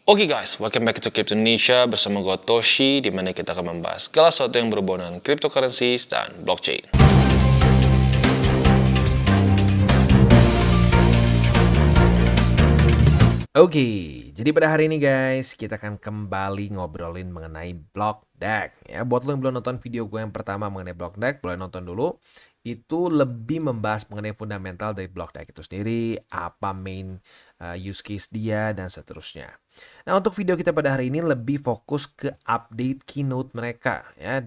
Oke guys, welcome back to Crypto Indonesia bersama gue Toshi, di mana kita akan membahas segala sesuatu yang berhubungan dengan cryptocurrencies dan blockchain. Oke, jadi pada hari ini guys, kita akan kembali ngobrolin mengenai Block Deck. Ya, buat lo yang belum nonton video gue yang pertama mengenai Block Deck, boleh nonton dulu. Itu lebih membahas mengenai fundamental dari Block Deck itu sendiri, apa main use case dia, dan seterusnya. Nah, untuk video kita pada hari ini lebih fokus ke update keynote mereka. Ya,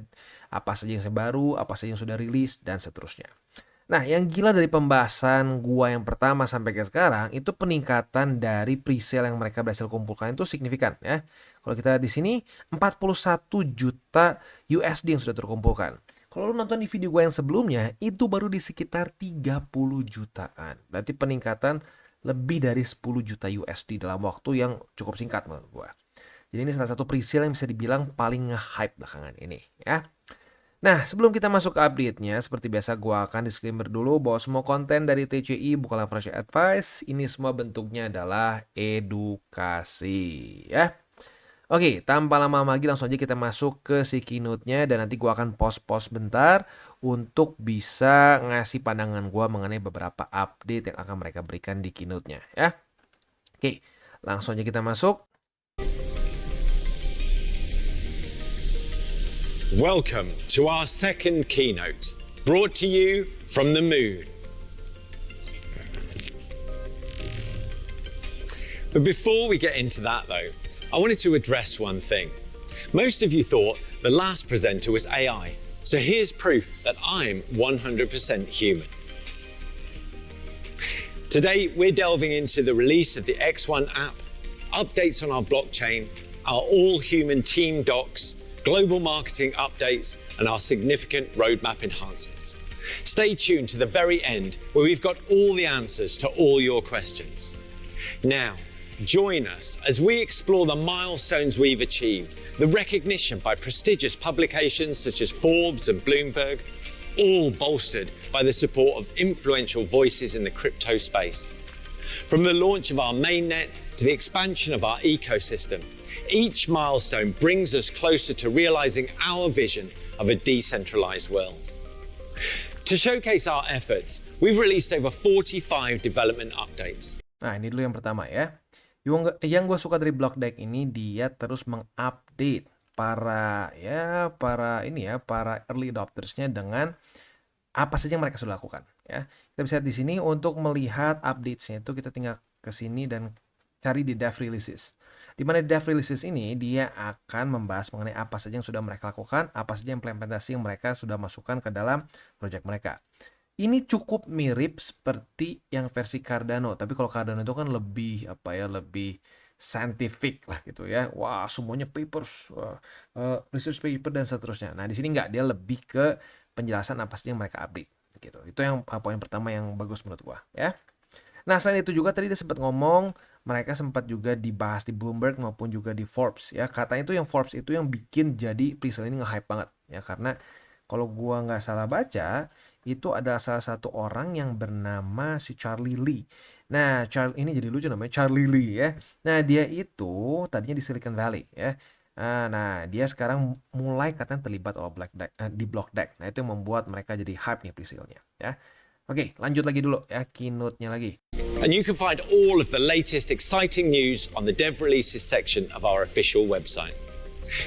apa saja yang baru, apa saja yang sudah rilis, dan seterusnya. Nah, yang gila dari pembahasan gua yang pertama sampai ke sekarang itu peningkatan dari presale yang mereka berhasil kumpulkan itu signifikan ya. Kalau kita di sini 41 juta USD yang sudah terkumpulkan. Kalau lu nonton di video gua yang sebelumnya itu baru di sekitar 30 jutaan. Berarti peningkatan lebih dari 10 juta USD dalam waktu yang cukup singkat menurut gua. Jadi ini salah satu presale yang bisa dibilang paling nge-hype belakangan ini ya. Nah, sebelum kita masuk ke update-nya, seperti biasa gue akan disclaimer dulu bahwa semua konten dari TCI bukanlah financial advice. Ini semua bentuknya adalah edukasi, ya. Oke, tanpa lama-lama lagi langsung aja kita masuk ke si keynote-nya dan nanti gue akan pause bentar untuk bisa ngasih pandangan gue mengenai beberapa update yang akan mereka berikan di keynote-nya, ya. Oke, langsung aja kita masuk. Welcome to our second keynote, brought to you from the moon. But before we get into that though, I wanted to address one thing. Most of you thought the last presenter was AI, so here's proof that I'm 100% human. Today, we're delving into the release of the X1 app, updates on our blockchain, our all-human team docs, global marketing updates, and our significant roadmap enhancements. Stay tuned to the very end where we've got all the answers to all your questions. Now, join us as we explore the milestones we've achieved, the recognition by prestigious publications such as Forbes and Bloomberg, all bolstered by the support of influential voices in the crypto space. From the launch of our mainnet to the expansion of our ecosystem, each milestone brings us closer to realizing our vision of a decentralized world. To showcase our efforts, we've released over 45 development updates. Nah, ini dulu yang pertama ya. Yang gue suka dari Block Deck ini, dia terus mengupdate para early adopters-nya dengan apa saja yang mereka sudah lakukan ya. Kita bisa di sini untuk melihat updates-nya itu kita tinggal ke sini dan cari di dev releases. Di mana dev releases ini dia akan membahas mengenai apa saja yang sudah mereka lakukan, apa saja implementasi yang mereka sudah masukkan ke dalam project mereka. Ini cukup mirip seperti yang versi Cardano, tapi kalau Cardano itu kan lebih lebih scientific lah gitu ya. Wah, semuanya papers, research paper dan seterusnya. Nah, di sini enggak, dia lebih ke penjelasan apa saja yang mereka update gitu. Itu yang poin pertama yang bagus menurut gua ya. Nah, selain itu juga tadi dia sempat ngomong, mereka sempat juga dibahas di Bloomberg maupun juga di Forbes ya. Katanya itu yang Forbes itu yang bikin jadi presale ini nge-hype banget ya, karena kalau gua nggak salah baca itu ada salah satu orang yang bernama si Charlie Lee. Nah, ini jadi lucu namanya Charlie Lee ya. Nah, dia itu tadinya di Silicon Valley ya. Nah, dia sekarang mulai katanya terlibat di Block Deck. Nah, itu yang membuat mereka jadi hype nih presale-nya ya. Oke, lanjut lagi dulu ya, keynote-nya lagi. And you can find all of the latest exciting news on the Dev Releases section of our official website.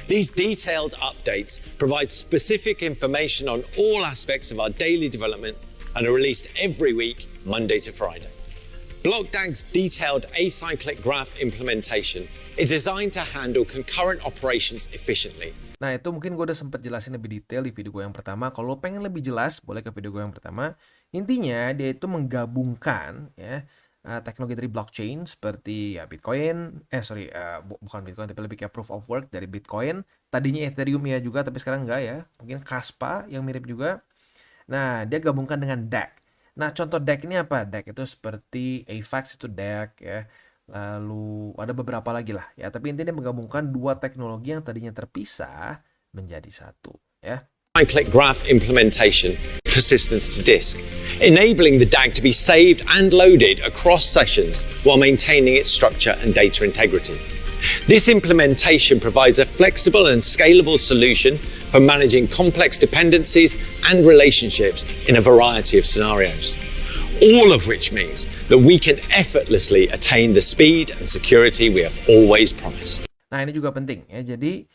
These detailed updates provide specific information on all aspects of our daily development and are released every week, Monday to Friday. BlockDAG's detailed acyclic graph implementation is designed to handle concurrent operations efficiently. Nah, itu mungkin gue udah sempat jelasin lebih detail di video gue yang pertama. Kalau lo pengen lebih jelas, boleh ke video gue yang pertama. Intinya, dia itu menggabungkan ya teknologi dari blockchain seperti ya Bitcoin, bukan Bitcoin tapi lebih kayak proof of work dari Bitcoin. Tadinya Ethereum ya juga, tapi sekarang enggak ya. Mungkin Kaspa yang mirip juga. Nah, dia gabungkan dengan DAG. Nah, contoh DAG ini apa? DAG itu seperti AVAX itu DAG ya. Lalu ada beberapa lagi lah ya, tapi intinya menggabungkan dua teknologi yang tadinya terpisah menjadi satu ya. Cyclic graph implementation, persistence to disk, enabling the DAG to be saved and loaded across sessions while maintaining its structure and data integrity. This implementation provides a flexible and scalable solution for managing complex dependencies and relationships in a variety of scenarios. All of which means that we can effortlessly attain the speed and security we have always promised. Nah, ini juga penting ya. Jadi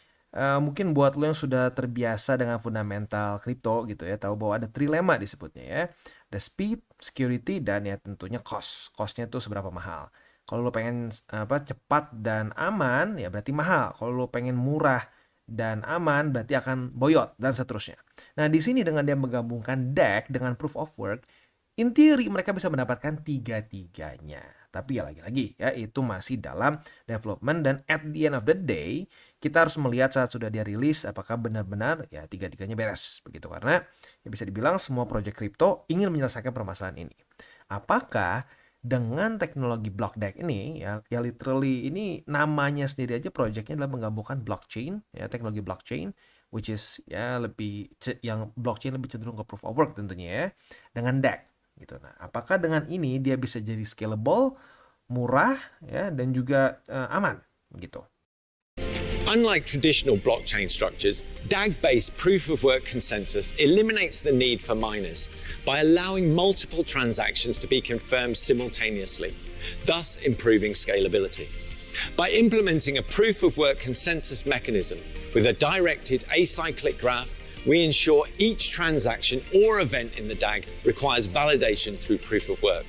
mungkin buat lo yang sudah terbiasa dengan fundamental kripto gitu ya, tahu bahwa ada trilema disebutnya ya. Ada speed, security, dan ya tentunya cost. Costnya tuh seberapa mahal. Kalau lo pengen cepat dan aman, ya berarti mahal. Kalau lo pengen murah dan aman, berarti akan boyot dan seterusnya. Nah, di sini dengan dia menggabungkan DAG dengan proof of work, in theory mereka bisa mendapatkan tiga-tiganya. Tapi ya lagi-lagi ya, itu masih dalam development, dan at the end of the day kita harus melihat saat sudah dia rilis apakah benar-benar ya tiga-tiganya beres begitu, karena ya bisa dibilang semua project crypto ingin menyelesaikan permasalahan ini. Apakah dengan teknologi block DAG ini ya literally ini namanya sendiri aja projectnya adalah menggabungkan blockchain ya, teknologi blockchain which is ya lebih yang blockchain lebih cenderung ke proof of work tentunya ya, dengan DAG gitu. Nah, apakah dengan ini dia bisa jadi scalable, murah ya, dan juga aman begitu. Unlike traditional blockchain structures, DAG-based proof-of-work consensus eliminates the need for miners by allowing multiple transactions to be confirmed simultaneously, thus improving scalability. By implementing a proof-of-work consensus mechanism with a directed acyclic graph, we ensure each transaction or event in the DAG requires validation through proof-of-work.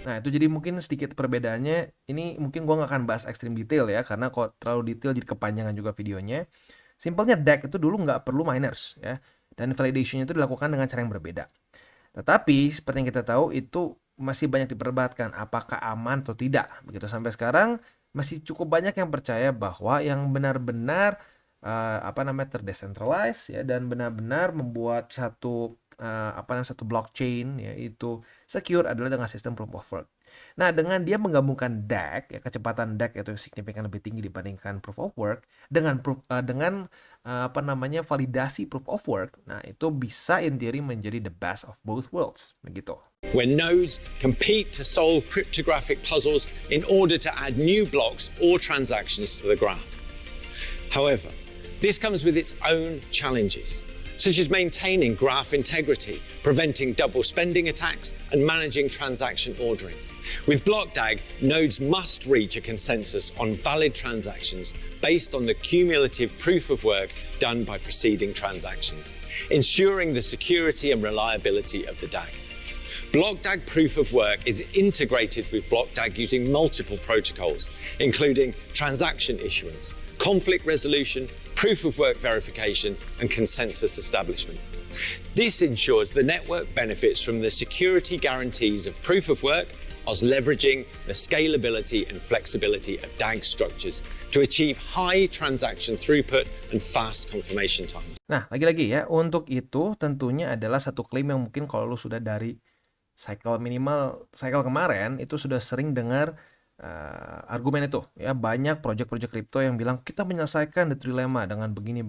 Nah, itu jadi mungkin sedikit perbedaannya. Ini mungkin gue nggak akan bahas ekstrim detail ya, karena kalau terlalu detail jadi kepanjangan juga videonya. Simpelnya DAG itu dulu nggak perlu miners ya, dan validationnya itu dilakukan dengan cara yang berbeda. Tetapi seperti yang kita tahu itu masih banyak diperdebatkan apakah aman atau tidak. Begitu sampai sekarang masih cukup banyak yang percaya bahwa yang benar-benar terdecentralized ya, dan benar-benar membuat satu blockchain yaitu secure adalah dengan sistem proof of work. Nah, dengan dia menggabungkan DAG ya, kecepatan DAG itu signifikan lebih tinggi dibandingkan proof of work dengan validasi proof of work. Nah, itu bisa in theory menjadi the best of both worlds begitu. Where nodes compete to solve cryptographic puzzles in order to add new blocks or transactions to the graph. However, this comes with its own challenges, such as maintaining graph integrity, preventing double spending attacks, and managing transaction ordering. With BlockDAG, nodes must reach a consensus on valid transactions based on the cumulative proof of work done by preceding transactions, ensuring the security and reliability of the DAG. BlockDAG proof of work is integrated with BlockDAG using multiple protocols, including transaction issuance, conflict resolution, proof of work verification, and consensus establishment. This ensures the network benefits from the security guarantees of proof of work, whilst leveraging the scalability and flexibility of DAG structures to achieve high transaction throughput and fast confirmation time. Nah, lagi-lagi ya, untuk itu tentunya adalah satu klaim yang mungkin kalau lu sudah dari cycle kemarin itu sudah sering dengar argumen itu ya, banyak project-project crypto yang bilang kita menyelesaikan the trilemma dengan begini.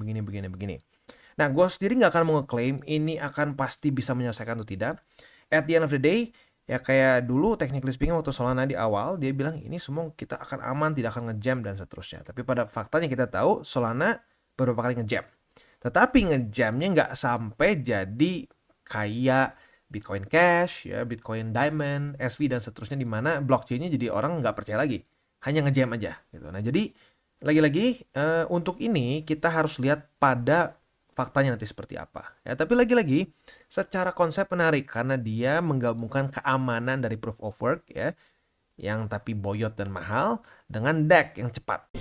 Nah, gue sendiri nggak akan mengeklaim ini akan pasti bisa menyelesaikan atau tidak. At the end of the day ya, kayak dulu technically speaking waktu Solana di awal dia bilang ini semua kita akan aman, tidak akan ngejam dan seterusnya. Tapi pada faktanya kita tahu Solana beberapa kali ngejam. Tetapi ngejamnya nggak sampai jadi kayak Bitcoin Cash, ya, Bitcoin Diamond, SV dan seterusnya, di mana blockchain-nya jadi orang nggak percaya lagi, hanya ngejam aja gitu. Nah, jadi lagi-lagi untuk ini kita harus lihat pada faktanya nanti seperti apa. Ya, tapi lagi-lagi secara konsep menarik karena dia menggabungkan keamanan dari proof of work ya, yang tapi boyot dan mahal dengan DAG yang cepat.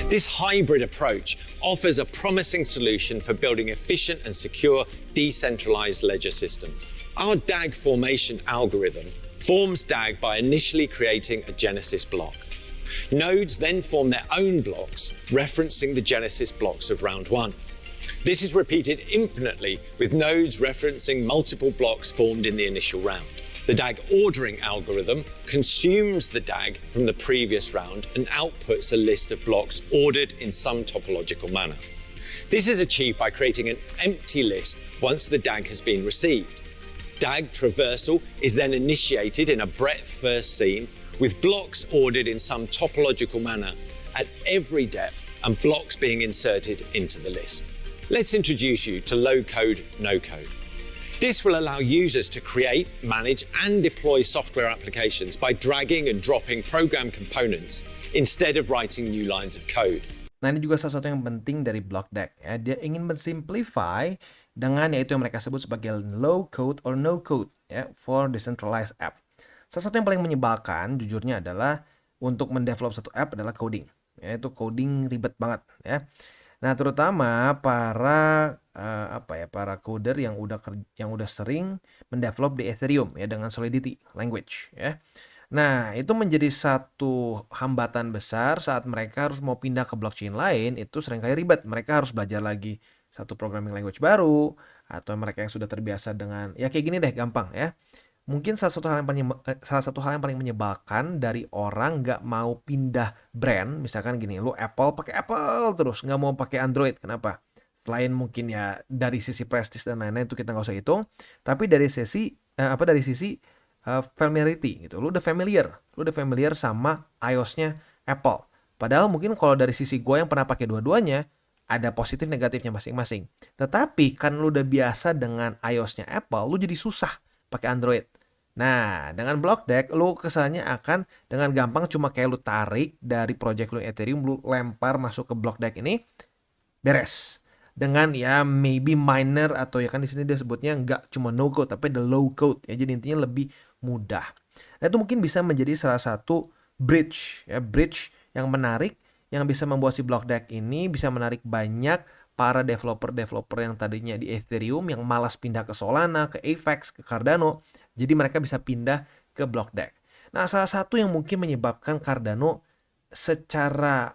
This hybrid approach offers a promising solution for building efficient and secure decentralized ledger systems. Our DAG formation algorithm forms DAG by initially creating a genesis block. Nodes then form their own blocks, referencing the genesis blocks of round one. This is repeated infinitely, with nodes referencing multiple blocks formed in the initial round. The DAG ordering algorithm consumes the DAG from the previous round and outputs a list of blocks ordered in some topological manner. This is achieved by creating an empty list once the DAG has been received. DAG traversal is then initiated in a breadth first scene with blocks ordered in some topological manner at every depth and blocks being inserted into the list. Let's introduce you to low code, no code. This will allow users to create, manage, and deploy software applications by dragging and dropping program components instead of writing new lines of code. Nah, ini juga salah satu yang penting dari Block Deck ya. Dia ingin mensimplify dengan yaitu yang mereka sebut sebagai low code or no code ya for decentralized app. Salah satu yang paling menyebalkan jujurnya adalah untuk mendevelop satu app adalah coding. Ya, itu coding ribet banget ya. Nah, terutama para para coder yang udah sering mendevelop di Ethereum ya dengan Solidity language ya. Nah, itu menjadi satu hambatan besar saat mereka harus mau pindah ke blockchain lain, itu seringkali ribet. Mereka harus belajar lagi satu programming language baru, atau mereka yang sudah terbiasa dengan, ya kayak gini deh, gampang ya. Mungkin salah satu hal yang paling menyebalkan dari orang nggak mau pindah brand, misalkan gini, lu Apple pakai Apple terus, nggak mau pakai Android, kenapa? Selain mungkin ya dari sisi prestis dan lain-lain itu kita nggak usah hitung, tapi dari sisi familiarity gitu. Lu udah familiar sama iOS-nya Apple. Padahal mungkin kalau dari sisi gue yang pernah pakai dua-duanya, ada positif negatifnya masing-masing. Tetapi kan lu udah biasa dengan iOS-nya Apple, lu jadi susah pakai Android. Nah, dengan Block Deck, lu kesannya akan dengan gampang cuma kayak lu tarik dari project lu Ethereum, lu lempar masuk ke Block Deck ini, beres. Dengan ya maybe minor atau ya kan di sini dia sebutnya nggak cuma no code tapi the low code ya, jadi intinya lebih mudah. Nah, itu mungkin bisa menjadi salah satu bridge yang menarik yang bisa membuat si Block Deck ini bisa menarik banyak para developer yang tadinya di Ethereum yang malas pindah ke Solana, ke Avax, ke Cardano, jadi mereka bisa pindah ke Block Deck. Nah, salah satu yang mungkin menyebabkan Cardano secara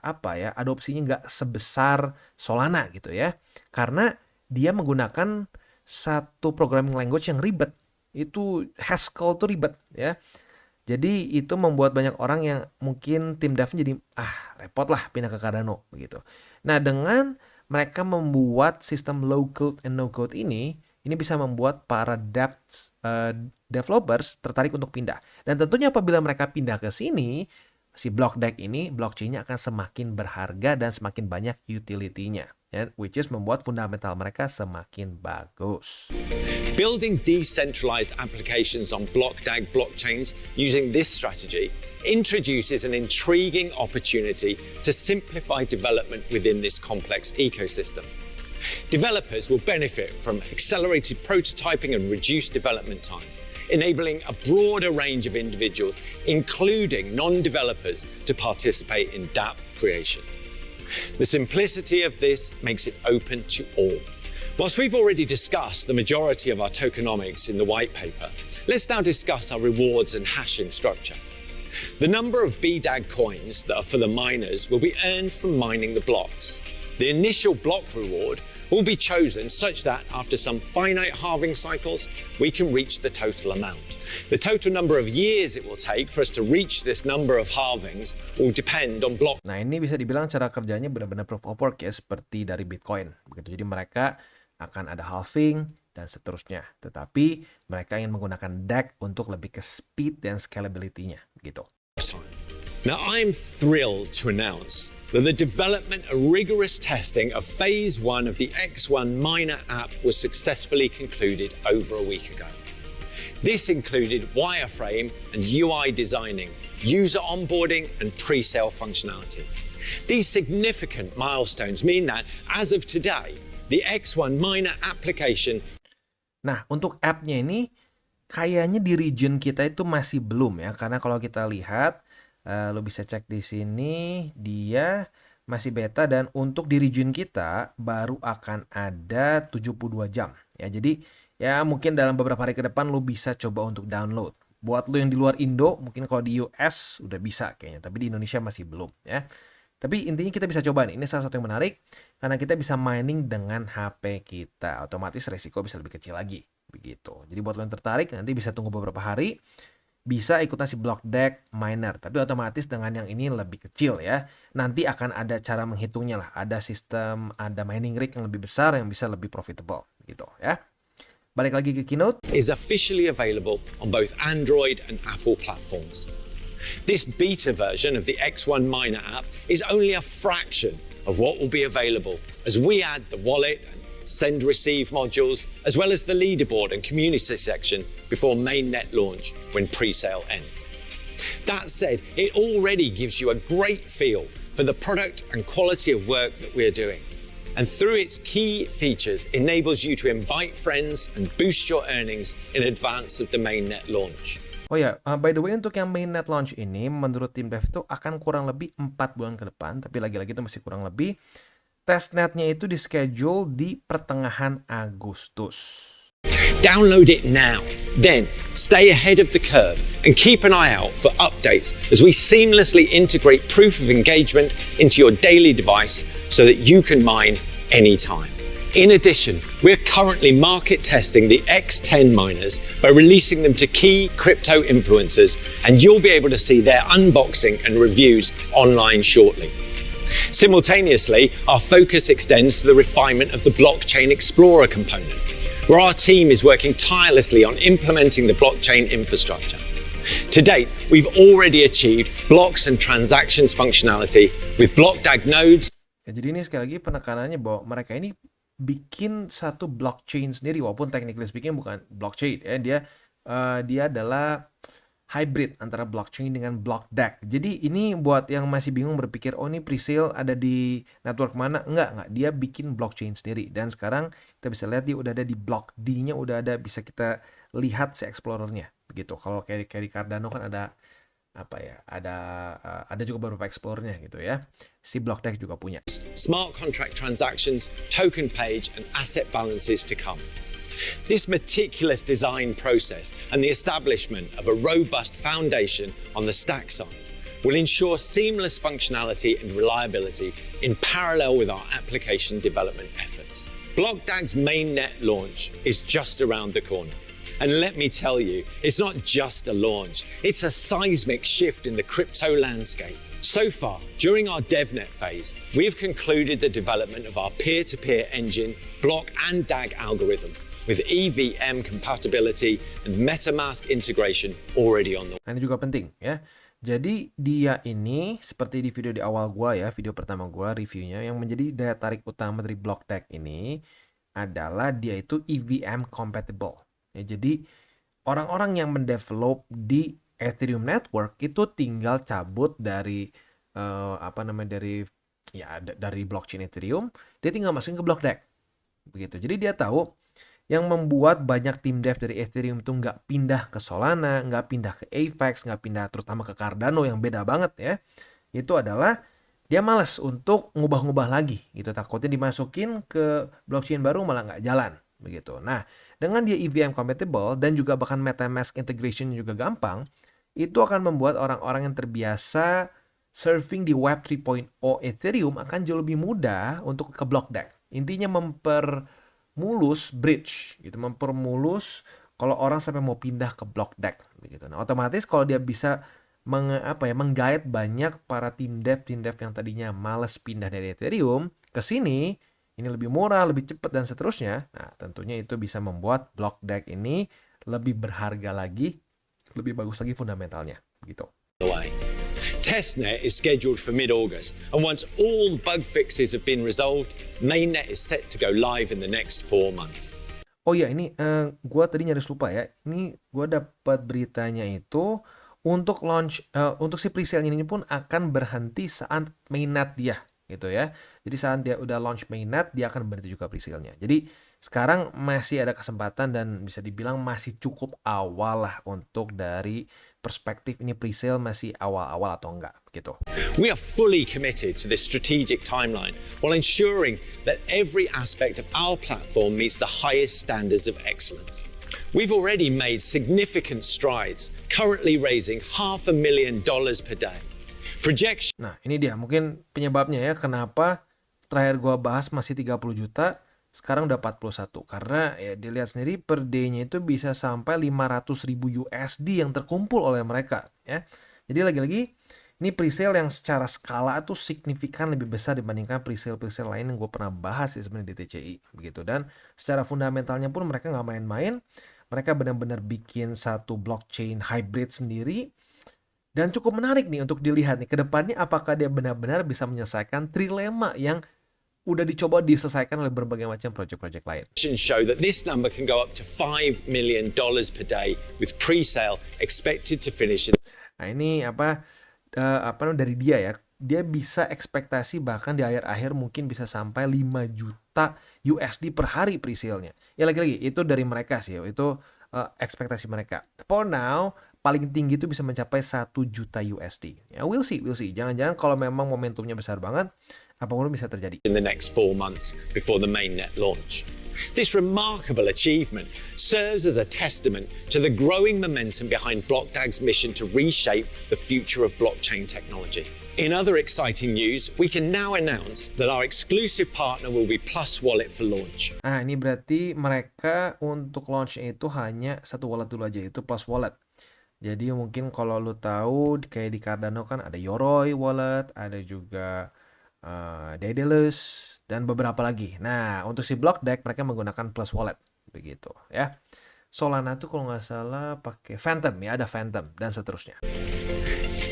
adopsinya nggak sebesar Solana gitu ya, karena dia menggunakan satu programming language yang ribet. Itu Haskell tuh ribet ya, jadi itu membuat banyak orang yang mungkin tim dev jadi repot lah pindah ke Cardano begitu. Nah, dengan mereka membuat sistem low code and no code ini bisa membuat para developers tertarik untuk pindah. Dan tentunya apabila mereka pindah ke sini, si Block Deck ini blockchain-nya akan semakin berharga dan semakin banyak utility-nya, which is membuat fundamental mereka semakin bagus. Building decentralized applications on Block Deck blockchains using this strategy introduces an intriguing opportunity to simplify development within this complex ecosystem. Developers will benefit from accelerated prototyping and reduced development time, enabling a broader range of individuals, including non-developers, to participate in dApp creation. The simplicity of this makes it open to all. Whilst we've already discussed the majority of our tokenomics in the white paper, let's now discuss our rewards and hashing structure. The number of BDAG coins that are for the miners will be earned from mining the blocks. The initial block reward will be chosen such that after some finite halving cycles, we can reach the total amount. The total number of years it will take for us to reach this number of halvings will depend on block. Nah, ini bisa dibilang cara kerjanya benar-benar proof of work ya, seperti dari Bitcoin. Begitu. Jadi mereka akan ada halving dan seterusnya. Tetapi mereka ingin menggunakan DEX untuk lebih ke speed dan scalability-nya gitu. Now, I'm thrilled to announce that the development and rigorous testing of phase 1 of the X1 Miner app was successfully concluded over a week ago. This included wireframe and UI designing, user onboarding, and pre-sale functionality. These significant milestones mean that, as of today, the X1 Miner application. Nah, untuk app-nya ini kayaknya di region kita itu masih belum ya, karena kalau kita lihat lo bisa cek di sini dia masih beta dan untuk di region kita baru akan ada 72 jam ya. Jadi ya mungkin dalam beberapa hari ke depan lo bisa coba untuk download. Buat lo yang di luar Indo mungkin kalau di US udah bisa kayaknya, tapi di Indonesia masih belum ya. Tapi intinya kita bisa coba nih, ini salah satu yang menarik karena kita bisa mining dengan HP kita, otomatis resiko bisa lebih kecil lagi begitu. Jadi buat lo yang tertarik nanti bisa tunggu beberapa hari, bisa ikutan si Block Deck Miner, tapi otomatis dengan yang ini lebih kecil ya. Nanti akan ada cara menghitungnya lah, ada sistem, ada mining rig yang lebih besar yang bisa lebih profitable gitu ya. Balik lagi ke Keynote. Is officially available on both Android and Apple platforms. This beta version of the X1 Miner app is only a fraction of what will be available as we add the wallet and send receive modules, as well as the leaderboard and community section before mainnet launch when pre-sale ends. That said, it already gives you a great feel for the product and quality of work that we're doing. And through its key features, enables you to invite friends and boost your earnings in advance of the mainnet launch. Oh ya, by the way untuk yang mainnet launch ini menurut tim dev itu akan kurang lebih 4 bulan ke depan, tapi lagi-lagi itu masih kurang lebih. Testnetnya itu di-schedule di pertengahan Agustus. Download it now. Then stay ahead of the curve and keep an eye out for updates as we seamlessly integrate proof of engagement into your daily device so that you can mine anytime. In addition, we're currently market testing the X10 miners by releasing them to key crypto influencers, and you'll be able to see their unboxing and reviews online shortly. Simultaneously, our focus extends to the refinement of the Blockchain Explorer component, where our team is working tirelessly on implementing the blockchain infrastructure. To date, we've already achieved blocks and transactions functionality with BlockDAG nodes. Ya, jadi ini sekali lagi penekanannya bahwa mereka ini bikin satu blockchain sendiri, walaupun technically speaking bukan blockchain ya, dia adalah hybrid antara blockchain dengan BlockDAG. Jadi ini buat yang masih bingung berpikir, oh ini presale ada di network mana? Enggak, dia bikin blockchain sendiri. Dan sekarang kita bisa lihat dia udah ada di BlockD-nya, udah ada, bisa kita lihat si Explorer-nya begitu. Kalau kayak di Cardano kan ada ada juga beberapa Explorer-nya gitu ya. Si BlockDAG juga punya. Smart contract transactions, token page, and asset balances to come. This meticulous design process and the establishment of a robust foundation on the stack side will ensure seamless functionality and reliability in parallel with our application development efforts. BlockDAG's mainnet launch is just around the corner. And let me tell you, it's not just a launch, it's a seismic shift in the crypto landscape. So far, during our DevNet phase, we have concluded the development of our peer-to-peer engine, block and DAG algorithm, with EVM compatibility and MetaMask integration already on the way. Nah, ini juga penting ya. Jadi dia ini seperti di video di awal gua ya, video pertama gua reviewnya, yang menjadi daya tarik utama dari BlockDAG ini adalah dia itu EVM compatible. Ya, jadi orang-orang yang mendevelop di Ethereum network itu tinggal cabut dari dari blockchain Ethereum, dia tinggal masukin ke BlockDAG. Begitu. Jadi dia tahu yang membuat banyak tim dev dari Ethereum itu nggak pindah ke Solana, nggak pindah ke Apex, nggak pindah terutama ke Cardano yang beda banget ya. Itu adalah dia malas untuk ngubah-ngubah lagi gitu. Takutnya dimasukin ke blockchain baru malah nggak jalan begitu. Nah, dengan dia EVM compatible dan juga bahkan MetaMask integration juga gampang, itu akan membuat orang-orang yang terbiasa surfing di Web 3.0 Ethereum akan jauh lebih mudah untuk ke BlockDAG. Intinya mempermulus bridge gitu, mempermulus kalau orang sampai mau pindah ke BlockDAG begitu. Nah, otomatis kalau dia bisa menggait banyak para tim dev yang tadinya males pindah dari Ethereum ke sini, ini lebih murah, lebih cepat dan seterusnya. Nah, tentunya itu bisa membuat BlockDAG ini lebih berharga lagi, lebih bagus lagi fundamentalnya gitu. Testnet is scheduled for mid-August, and once all bug fixes have been resolved, mainnet is set to go live in the next 4 months. Oh ya, ini gue tadi nyaris lupa ya. Ini gue dapat beritanya itu untuk launch, untuk si presale ini pun akan berhenti saat mainnet dia gitu ya. Jadi saat dia udah launch mainnet, dia akan berhenti juga presale-nya. Jadi sekarang masih ada kesempatan dan bisa dibilang masih cukup awal lah untuk dari perspektif ini presale masih awal-awal atau enggak gitu. We are fully committed to this strategic timeline while ensuring that every aspect of our platform meets the highest standards of excellence. We've already made significant strides, currently raising $500,000 per day. Projection. Nah, ini dia mungkin penyebabnya ya kenapa terakhir gua bahas masih 30 juta, sekarang udah 41. Karena ya dilihat sendiri per day-nya itu bisa sampai 500.000 USD yang terkumpul oleh mereka ya. Jadi lagi-lagi ini presale yang secara skala itu signifikan lebih besar dibandingkan presale lain yang gue pernah bahas ya sebenarnya di TCI begitu. Dan secara fundamentalnya pun mereka nggak main-main. Mereka benar-benar bikin satu blockchain hybrid sendiri Dan cukup menarik nih untuk dilihat nih ke depannya apakah dia benar-benar bisa menyelesaikan trilema yang udah dicoba diselesaikan oleh berbagai macam project-project lain. Show that this number can go up to $5 million per day with pre-sale expected to finish in Nah ini apa dari dia ya, dia bisa ekspektasi bahkan di akhir-akhir mungkin bisa sampai 5 juta USD per hari pre-sale-nya. Ya lagi-lagi itu dari mereka sih, itu ekspektasi mereka. For now, paling tinggi itu bisa mencapai 1 juta USD. Ya we'll see. Jangan-jangan kalau memang momentumnya besar banget, apapun bisa terjadi. in the next 4 months before the mainnet launch. This remarkable achievement serves as a testament to the growing momentum behind BlockDAG's mission to reshape the future of blockchain technology. In other exciting news, we can now announce that our exclusive partner will be Plus Wallet for launch. Nah, ini berarti mereka untuk launch itu hanya satu wallet dulu aja, itu Plus Wallet. Jadi mungkin kalau lu tahu kayak di Cardano kan ada Yoroi Wallet, ada juga Daedalus, dan beberapa lagi. Nah, untuk si BlockDAG mereka menggunakan Plus Wallet, begitu ya. Solana tuh kalau nggak salah pakai Phantom ya, ada Phantom dan seterusnya.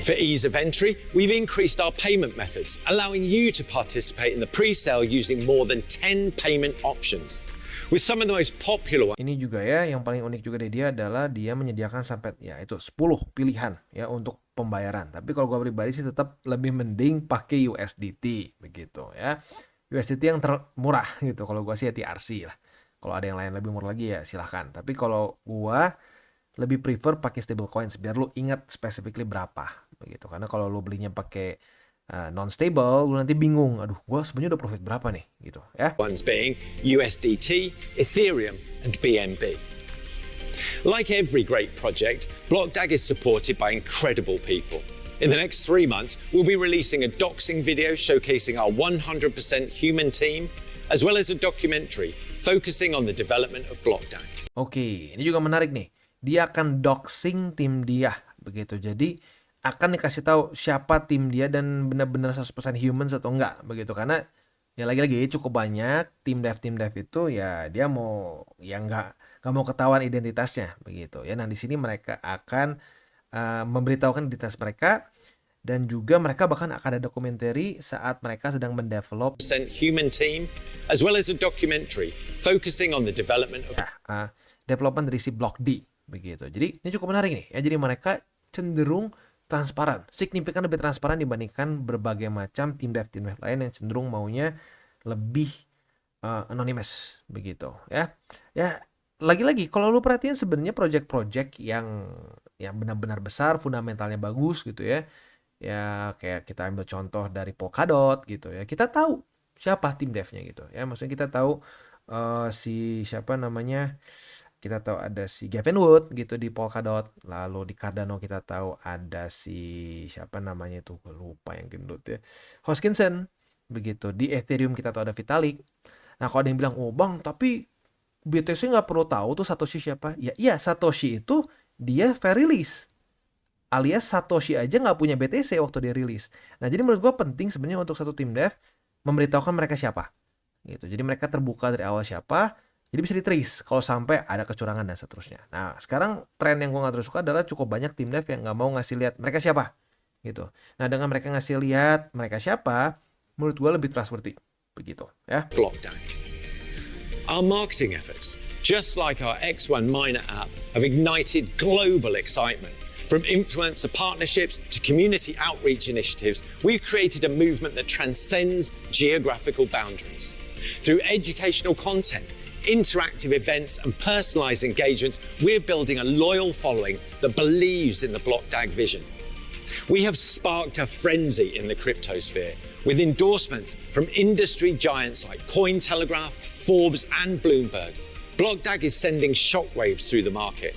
For ease of entry, we've increased our payment methods, allowing you to participate in the pre-sale using more than 10 payment options. With some of the most popular ones, Ini juga ya, yang paling unik juga dari dia adalah dia menyediakan sampai ya itu 10 pilihan ya untuk pembayaran. Tapi kalau gua pribadi sih tetap lebih mending pakai USDT begitu ya. USDT yang termurah gitu. Kalau gua sih ya TRC lah. Kalau ada yang lain lebih murah lagi ya silahkan. Tapi kalau gua lebih prefer pakai stablecoins biar lu ingat specifically berapa begitu. Karena kalau lu belinya pakai non stable lu nanti bingung, aduh gua sebenarnya udah profit berapa nih gitu ya. ones being USDT, Ethereum, and BNB. Like every great project, BlockDAG is supported by incredible people. In the next 3 months, we'll be releasing a doxing video showcasing our 100% human team, as well as a documentary focusing on the development of BlockDAG. Oke, ini juga menarik nih. Dia akan doxing tim dia begitu. Jadi akan dikasih tahu siapa tim dia dan benar-benar 100% humans atau enggak begitu. Karena ya lagi-lagi cukup banyak tim dev itu ya dia mau ya nggak mau ketahuan identitasnya begitu ya. Nah di sini mereka akan memberitahukan identitas mereka dan juga mereka bahkan akan ada dokumenter saat mereka sedang mendevelop Human team, as well as a documentary focusing on the development of development dari si Block D begitu. Jadi ini cukup menarik nih ya. Jadi mereka cenderung transparan, signifikan lebih transparan dibandingkan berbagai macam tim dev lain yang cenderung maunya lebih anonymous begitu ya. Ya lagi-lagi kalau lu perhatiin sebenarnya project-project yang benar-benar besar, fundamentalnya bagus gitu ya. Ya kayak kita ambil contoh dari Polkadot gitu ya. Kita tahu siapa tim devnya gitu ya. Maksudnya kita tahu si siapa namanya, kita tahu ada si Gavin Wood gitu di Polkadot, lalu di Cardano kita tahu ada si siapa namanya itu, gue lupa yang gendut ya, Hoskinson begitu. Di Ethereum kita tahu ada Vitalik. Nah kalau ada yang bilang, oh bang tapi BTC nggak perlu tahu tuh Satoshi siapa, ya iya, Satoshi itu dia fair release, alias Satoshi aja nggak punya BTC waktu dia rilis. Nah jadi menurut gue penting sebenarnya untuk satu tim dev memberitahukan mereka siapa gitu. Jadi mereka terbuka dari awal siapa. Jadi bisa di-trace kalau sampai ada kecurangan dan seterusnya. Nah, sekarang tren yang gue gak terus suka adalah cukup banyak tim dev yang gak mau ngasih lihat mereka siapa. Gitu. Nah, dengan mereka ngasih lihat mereka siapa, menurut gue lebih trustworthy. Begitu. Ya. BlockDAG. Our marketing efforts, just like our X1 miner app, have ignited global excitement. From influencer partnerships to community outreach initiatives, we've created a movement that transcends geographical boundaries. Through educational content, interactive events and personalized engagements, we're building a loyal following that believes in the BlockDAG vision. We have sparked a frenzy in the cryptosphere with endorsements from industry giants like Cointelegraph, Forbes, and Bloomberg. BlockDAG is sending shockwaves through the market.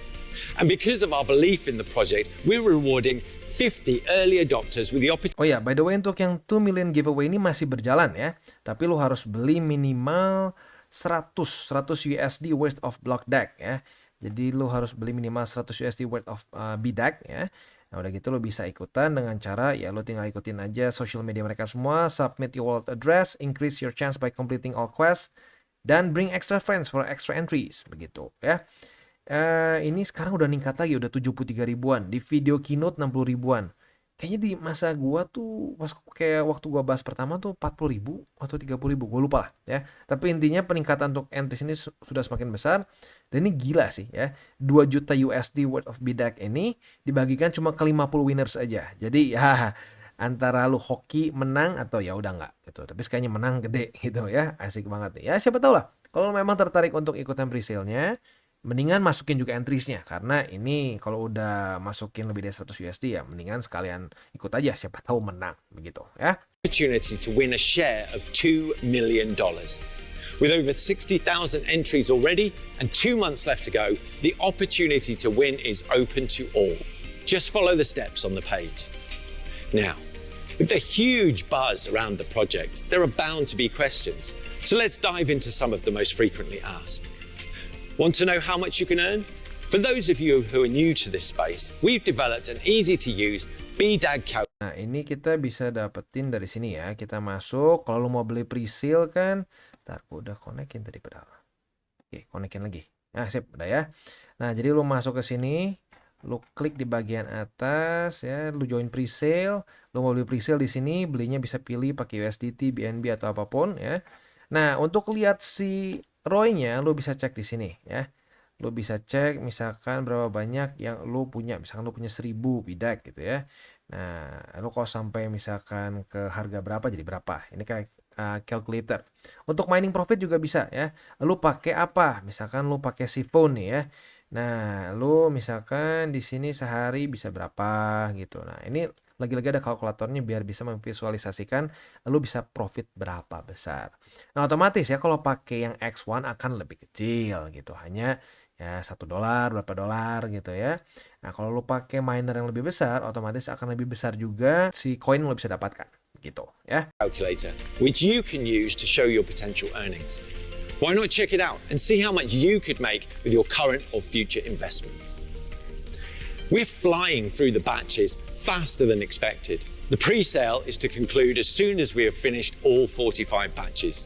And because of our belief in the project, we're rewarding 50 early adopters with the opportunity. Oh ya, by the way untuk yang 2 million giveaway ini masih berjalan ya. Tapi lu harus beli minimal 100 USD worth of BlockDAG ya. Jadi lu harus beli minimal 100 USD worth of BDAG ya. Nah udah gitu lu bisa ikutan dengan cara ya lu tinggal ikutin aja social media mereka semua, submit your wallet address, increase your chance by completing all quests, dan bring extra friends for extra entries begitu ya. Ini sekarang udah ningkat lagi, udah 73 ribuan. Di video keynote 60 ribuan. Kayaknya di masa gua tuh pas kayak waktu gua bahas pertama tuh 40 ribu atau 30 ribu, gua lupa lah ya. Tapi intinya peningkatan untuk entries ini sudah semakin besar dan ini gila sih ya. 2 juta USD worth of bidak ini dibagikan cuma ke 50 winners aja. Jadi ya antara lu hoki menang atau ya udah nggak gitu. Tapi sekalinya menang gede gitu ya. Asik banget nih. Ya siapa tahu lah. Kalau memang tertarik untuk ikutan presale-nya, mendingan masukin juga entries-nya karena ini kalau udah masukin lebih dari 100 USD ya mendingan sekalian ikut aja siapa tahu menang begitu ya. Opportunity to win a share of $2 million. With over 60,000 entries already and 2 months left to go, the opportunity to win is open to all. Just follow the steps on the page. Now, with the huge buzz around the project, there are bound to be questions. So let's dive into some of the most frequently asked. Want to know how much you can earn? For those of you who are new to this space, we've developed an easy-to-use BDAG calculator. Nah, ini kita bisa dapetin dari sini ya. Kita masuk, kalau lu mau beli presale kan, ntar gua udah konekin tadi padahal. Oke, konekin lagi. Nah, sip, udah ya. Nah, jadi lu masuk ke sini, lu klik di bagian atas ya, lu join presale, lu mau beli presale di sini, belinya bisa pilih pakai USDT, BNB atau apapun ya. Nah, untuk lihat si ROI-nya lu bisa cek di sini ya. Lu bisa cek misalkan berapa banyak yang lu punya. Misalkan lu punya 1000 bidak gitu ya. Nah, lu kalau sampai misalkan ke harga berapa jadi berapa. Ini kayak calculator. Untuk mining profit juga bisa ya. Lu pakai apa? Misalkan lu pakai Siphon nih ya. Nah, lu misalkan di sini sehari bisa berapa gitu. Nah, ini lagi-lagi ada kalkulatornya biar bisa memvisualisasikan lu bisa profit berapa besar. Nah, otomatis ya kalau pakai yang X1 akan lebih kecil gitu. Hanya ya $1 berapa dolar gitu ya. Nah, kalau lu pakai miner yang lebih besar, otomatis akan lebih besar juga si koin yang lu bisa dapatkan gitu ya. Calculator, which you can use to show your potential earnings. Why not check it out and see how much you could make with your current or future investments? We're flying through the batches faster than expected. The pre-sale is to conclude as soon as we have finished all 45 batches.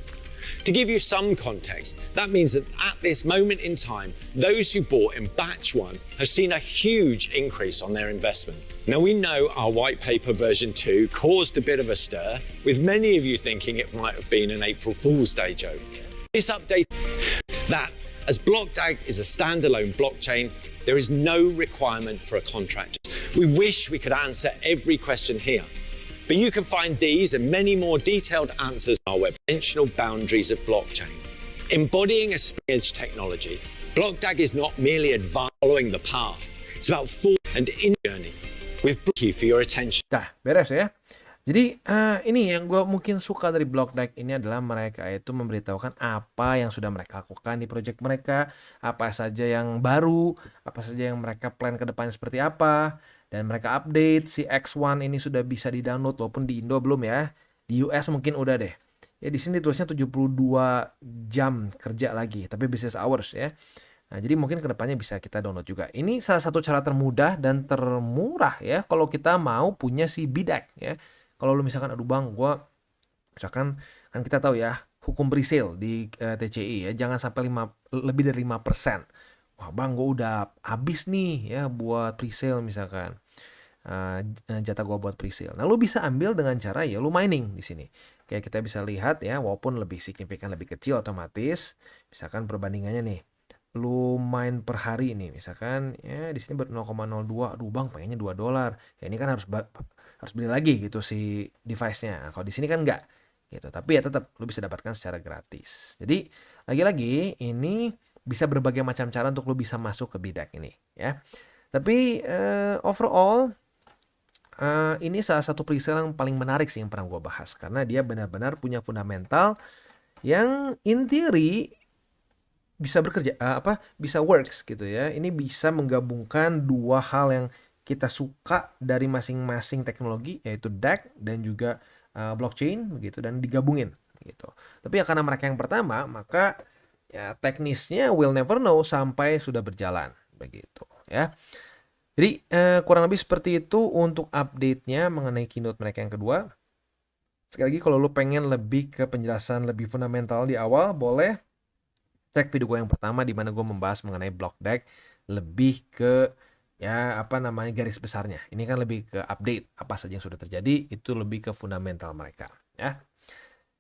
To give you some context, that means that at this moment in time, those who bought in batch 1 have seen a huge increase on their investment. Now we know our white paper version 2 caused a bit of a stir, with many of you thinking it might have been an April Fool's Day joke. This update that as BlockDAG is a standalone blockchain, there is no requirement for a contract. We wish we could answer every question here, but you can find these and many more detailed answers on our web. Dimensional boundaries of blockchain. Embodying a spring-edge technology, BlockDAG is not merely following the path. It's about forward and in journey. With thank you for your attention. Dah, beres ya. Jadi ini yang gue mungkin suka dari BlockDAG ini adalah mereka itu memberitahukan apa yang sudah mereka lakukan di project mereka, apa saja yang baru, apa saja yang mereka plan ke depannya seperti apa, dan mereka update si X1 ini sudah bisa di-download walaupun di Indo belum ya. Di US mungkin udah deh. Ya di sini tulisnya 72 jam kerja lagi, tapi business hours ya. Nah, jadi mungkin kedepannya bisa kita download juga. Ini salah satu cara termudah dan termurah ya kalau kita mau punya si bidak ya. Kalau lu misalkan aduh bang, gua misalkan kan kita tahu ya hukum presale di TCI ya, jangan sampai lebih dari 5%. Wah bang, gua udah habis nih ya buat presale misalkan. Jatah gua buat presale. Nah, lu bisa ambil dengan cara ya lu mining di sini. Kayak kita bisa lihat ya, walaupun lebih signifikan lebih kecil otomatis, misalkan perbandingannya nih. Lu main per hari ini misalkan ya di sini 0,02. Aduh bang, pengennya $2. Ya ini kan harus beli lagi gitu si device-nya. Nah, kalau di sini kan enggak gitu. Tapi ya tetap lu bisa dapatkan secara gratis. Jadi lagi-lagi ini bisa berbagai macam cara untuk lu bisa masuk ke bidak ini ya. Tapi overall ini salah satu presale yang paling menarik sih yang pernah gue bahas karena dia benar-benar punya fundamental yang in theory bisa bekerja bisa works gitu ya. Ini bisa menggabungkan dua hal yang kita suka dari masing-masing teknologi yaitu DAG dan juga blockchain begitu dan digabungin gitu. Tapi ya karena mereka yang pertama maka ya teknisnya we'll never know sampai sudah berjalan begitu ya. Jadi kurang lebih seperti itu untuk update-nya mengenai keynote mereka yang kedua. Sekali lagi kalau lu pengen lebih ke penjelasan lebih fundamental di awal boleh cek video gue yang pertama di mana gue membahas mengenai block deck lebih ke garis besarnya. Ini kan lebih ke update apa saja yang sudah terjadi, itu lebih ke fundamental mereka ya.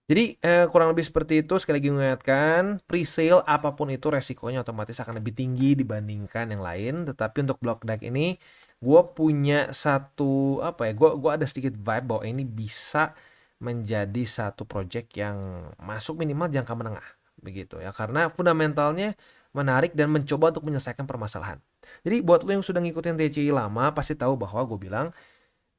Jadi kurang lebih seperti itu. Sekali lagi mengingatkan, pre-sale apapun itu resikonya otomatis akan lebih tinggi dibandingkan yang lain. Tetapi untuk block deck ini gue punya satu gue ada sedikit vibe bahwa ini bisa menjadi satu project yang masuk minimal jangka menengah begitu ya, karena fundamentalnya menarik dan mencoba untuk menyelesaikan permasalahan. Jadi buat lo yang sudah ngikutin TCI lama pasti tahu bahwa gue bilang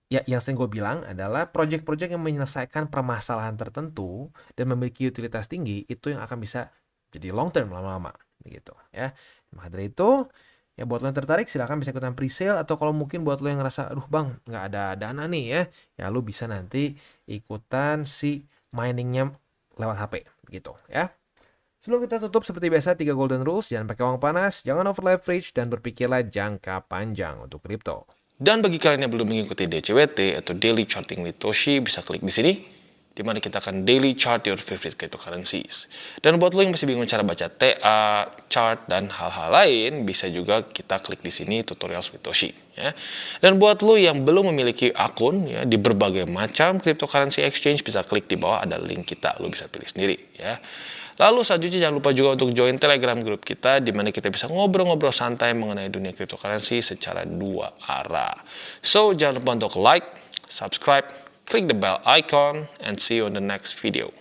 ya, yang sering gue bilang adalah project-project yang menyelesaikan permasalahan tertentu dan memiliki utilitas tinggi itu yang akan bisa jadi long term lama-lama begitu ya. Maka dari itu ya, buat lo yang tertarik silahkan bisa ikutan pre-sale, atau kalau mungkin buat lo yang ngerasa aduh bang nggak ada dana nih ya lo bisa nanti ikutan si miningnya lewat HP gitu ya. Sebelum kita tutup seperti biasa 3 golden rules: jangan pakai uang panas, jangan over leverage, dan berpikirlah jangka panjang untuk kripto. Dan bagi kalian yang belum mengikuti DCWT atau Daily Charting with Toshi, bisa klik di sini, di mana kita akan daily chart your favorite cryptocurrencies. Dan buat lo yang masih bingung cara baca TA, chart, dan hal-hal lain, bisa juga kita klik di sini tutorials with Toshi. Ya. Dan buat lo yang belum memiliki akun ya, di berbagai macam cryptocurrency exchange, bisa klik di bawah ada link kita, lo bisa pilih sendiri. Ya. Lalu selanjutnya jangan lupa juga untuk join Telegram group kita, di mana kita bisa ngobrol-ngobrol santai mengenai dunia cryptocurrency secara 2 arah. So jangan lupa untuk like, subscribe, click the bell icon, and see you on the next video.